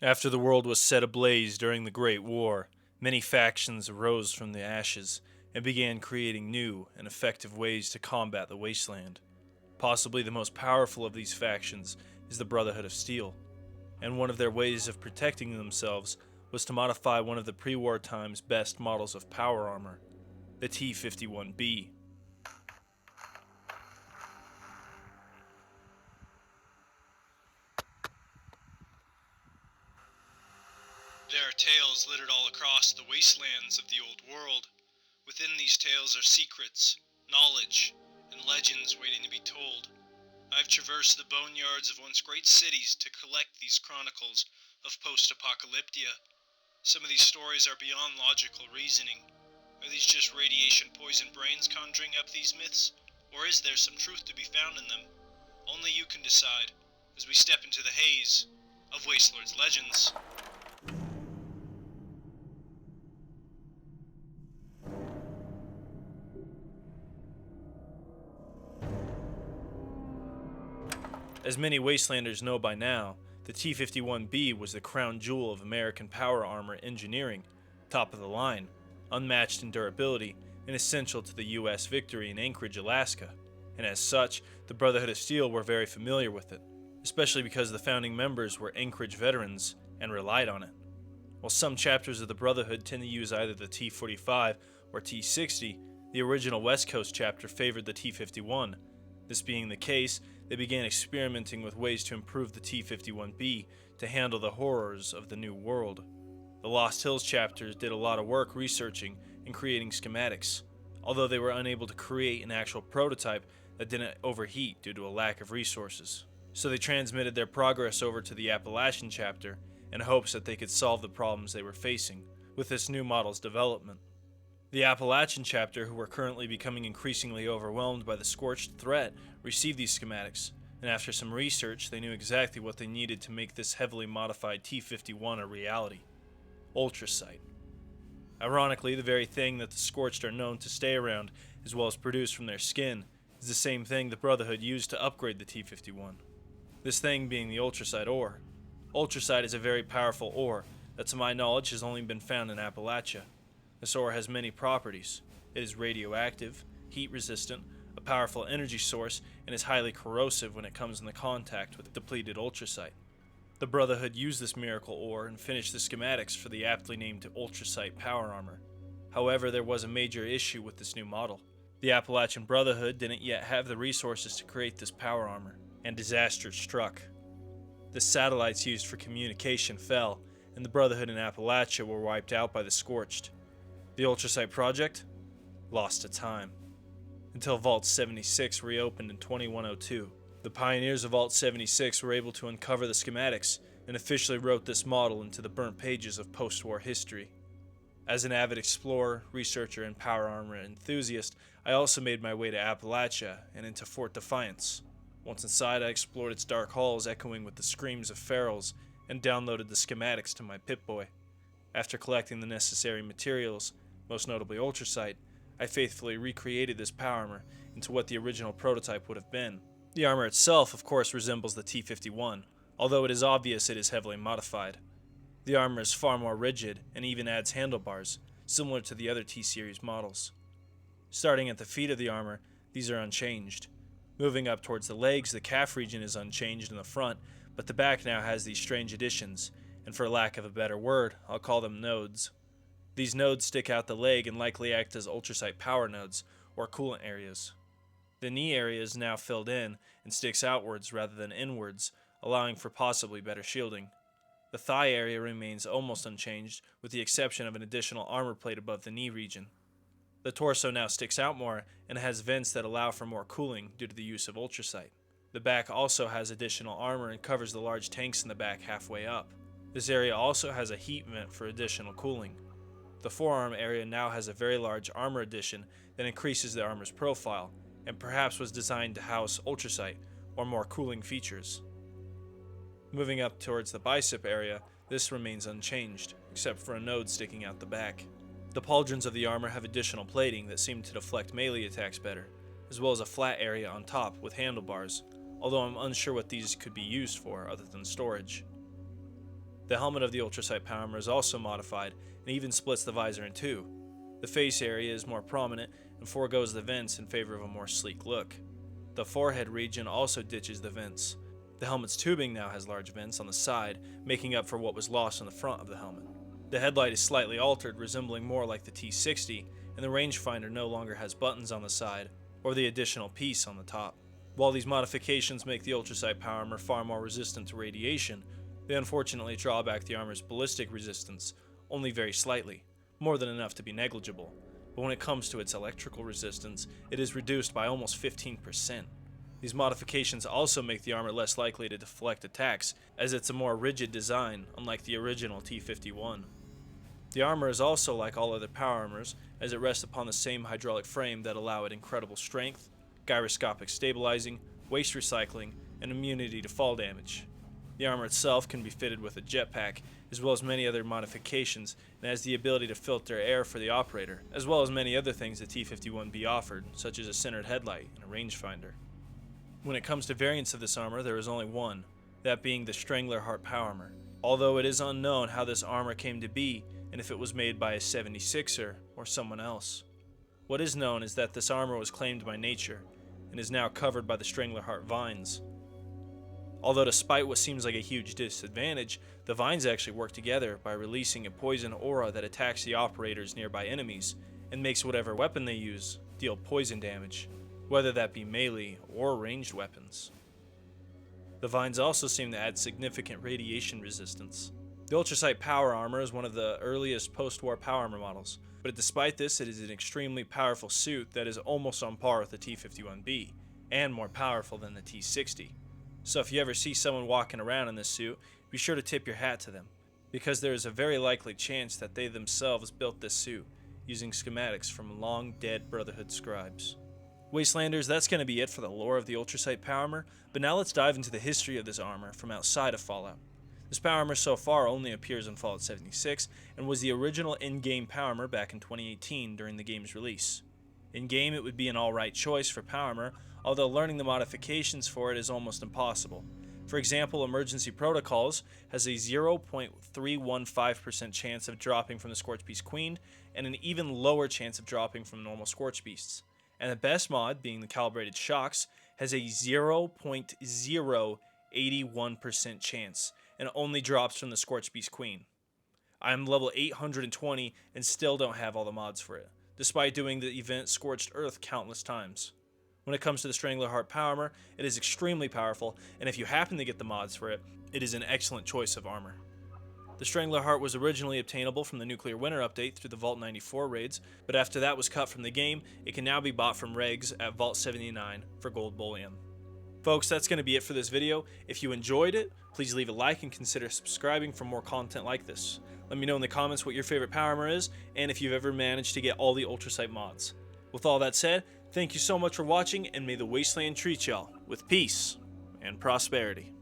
After the world was set ablaze during the Great War, many factions arose from the ashes and began creating new and effective ways to combat the wasteland. Possibly the most powerful of these factions is the Brotherhood of Steel, and one of their ways of protecting themselves was to modify one of the pre-war time's best models of power armor, the T-51B. There are tales littered all across the wastelands of the old world. Within these tales are secrets, knowledge, and legends waiting to be told. I've traversed the boneyards of once great cities to collect these chronicles of post-apocalyptia. Some of these stories are beyond logical reasoning. Are these just radiation-poisoned brains conjuring up these myths, or is there some truth to be found in them? Only you can decide, as we step into the haze of Wastelord's legends. As many Wastelanders know by now, the T-51B was the crown jewel of American power armor engineering, top of the line, unmatched in durability, and essential to the US victory in Anchorage, Alaska, and as such, the Brotherhood of Steel were very familiar with it, especially because the founding members were Anchorage veterans and relied on it. While some chapters of the Brotherhood tend to use either the T-45 or T-60, the original West Coast chapter favored the T-51. This being the case, they began experimenting with ways to improve the T-51B to handle the horrors of the New World. The Lost Hills chapters did a lot of work researching and creating schematics, although they were unable to create an actual prototype that didn't overheat due to a lack of resources. So they transmitted their progress over to the Appalachian chapter in hopes that they could solve the problems they were facing with this new model's development. The Appalachian chapter, who were currently becoming increasingly overwhelmed by the scorched threat, received these schematics, and after some research, they knew exactly what they needed to make this heavily modified T-51 a reality: Ultracite. Ironically, the very thing that the scorched are known to stay around, as well as produce from their skin, is the same thing the Brotherhood used to upgrade the T-51. This thing being the Ultracite ore. Ultracite is a very powerful ore that, to my knowledge, has only been found in Appalachia. This ore has many properties. It is radioactive, heat-resistant, a powerful energy source, and is highly corrosive when it comes into contact with depleted ultracite. The Brotherhood used this miracle ore and finished the schematics for the aptly named Ultracite power armor. However, there was a major issue with this new model. The Appalachian Brotherhood didn't yet have the resources to create this power armor, and disaster struck. The satellites used for communication fell, and the Brotherhood in Appalachia were wiped out by the Scorched. The Ultracite project lost to time, until Vault 76 reopened in 2102. The pioneers of Vault 76 were able to uncover the schematics and officially wrote this model into the burnt pages of post-war history. As an avid explorer, researcher, and power armor enthusiast, I also made my way to Appalachia and into Fort Defiance. Once inside, I explored its dark halls echoing with the screams of ferals and downloaded the schematics to my Pip-Boy. After collecting the necessary materials, most notably Ultracite, I faithfully recreated this power armor into what the original prototype would have been. The armor itself, of course, resembles the T-51, although it is obvious it is heavily modified. The armor is far more rigid and even adds handlebars, similar to the other T-Series models. Starting at the feet of the armor, these are unchanged. Moving up towards the legs, the calf region is unchanged in the front, but the back now has these strange additions, and for lack of a better word, I'll call them nodes. These nodes stick out the leg and likely act as ultracite power nodes, or coolant areas. The knee area is now filled in and sticks outwards rather than inwards, allowing for possibly better shielding. The thigh area remains almost unchanged, with the exception of an additional armor plate above the knee region. The torso now sticks out more and has vents that allow for more cooling due to the use of ultracite. The back also has additional armor and covers the large tanks in the back halfway up. This area also has a heat vent for additional cooling. The forearm area now has a very large armor addition that increases the armor's profile, and perhaps was designed to house ultracite or more cooling features. Moving up towards the bicep area, this remains unchanged, except for a node sticking out the back. The pauldrons of the armor have additional plating that seem to deflect melee attacks better, as well as a flat area on top with handlebars, although I'm unsure what these could be used for other than storage. The helmet of the Ultracite power armor is also modified and even splits the visor in two. The face area is more prominent and foregoes the vents in favor of a more sleek look. The forehead region also ditches the vents. The helmet's tubing now has large vents on the side, making up for what was lost on the front of the helmet. The headlight is slightly altered, resembling more like the T60, and the rangefinder no longer has buttons on the side or the additional piece on the top. While these modifications make the Ultracite power armor far more resistant to radiation, they unfortunately draw back the armor's ballistic resistance only very slightly, more than enough to be negligible. But when it comes to its electrical resistance, it is reduced by almost 15%. These modifications also make the armor less likely to deflect attacks, as it's a more rigid design, unlike the original T-51. The armor is also like all other power armors, as it rests upon the same hydraulic frame that allow it incredible strength, gyroscopic stabilizing, waste recycling, and immunity to fall damage. The armor itself can be fitted with a jetpack, as well as many other modifications, and has the ability to filter air for the operator, as well as many other things the T-51B offered, such as a centered headlight and a rangefinder. When it comes to variants of this armor, there is only one, that being the Stranglerheart power armor, although it is unknown how this armor came to be and if it was made by a 76er or someone else. What is known is that this armor was claimed by nature and is now covered by the Stranglerheart vines. Although despite what seems like a huge disadvantage, the vines actually work together by releasing a poison aura that attacks the operator's nearby enemies and makes whatever weapon they use deal poison damage, whether that be melee or ranged weapons. The vines also seem to add significant radiation resistance. The Ultracite power armor is one of the earliest post-war power armor models, but despite this, it is an extremely powerful suit that is almost on par with the T-51B, and more powerful than the T-60. So if you ever see someone walking around in this suit, be sure to tip your hat to them, because there is a very likely chance that they themselves built this suit, using schematics from long dead Brotherhood scribes. Wastelanders, that's going to be it for the lore of the Ultracite power armor, but now let's dive into the history of this armor from outside of Fallout. This power armor so far only appears in Fallout 76, and was the original in-game power armor back in 2018 during the game's release. In-game, it would be an alright choice for power armor, although learning the modifications for it is almost impossible. For example, Emergency Protocols has a 0.315% chance of dropping from the Scorch Beast Queen, and an even lower chance of dropping from normal Scorch Beasts. And the best mod, being the Calibrated Shocks, has a 0.081% chance, and only drops from the Scorch Beast Queen. I am level 820 and still don't have all the mods for it, despite doing the event Scorched Earth countless times. When it comes to the Stranglerheart power armor, it is extremely powerful, and if you happen to get the mods for it, it is an excellent choice of armor. The Stranglerheart was originally obtainable from the Nuclear Winter update through the Vault 94 raids, but after that was cut from the game, it can now be bought from regs at Vault 79 for gold bullion. Folks, that's going to be it for this video. If you enjoyed it, please leave a like and consider subscribing for more content like this. Let me know in the comments what your favorite power armor is, and if you've ever managed to get all the Ultracite mods. With all that said, thank you so much for watching, and may the Wasteland treat y'all with peace and prosperity.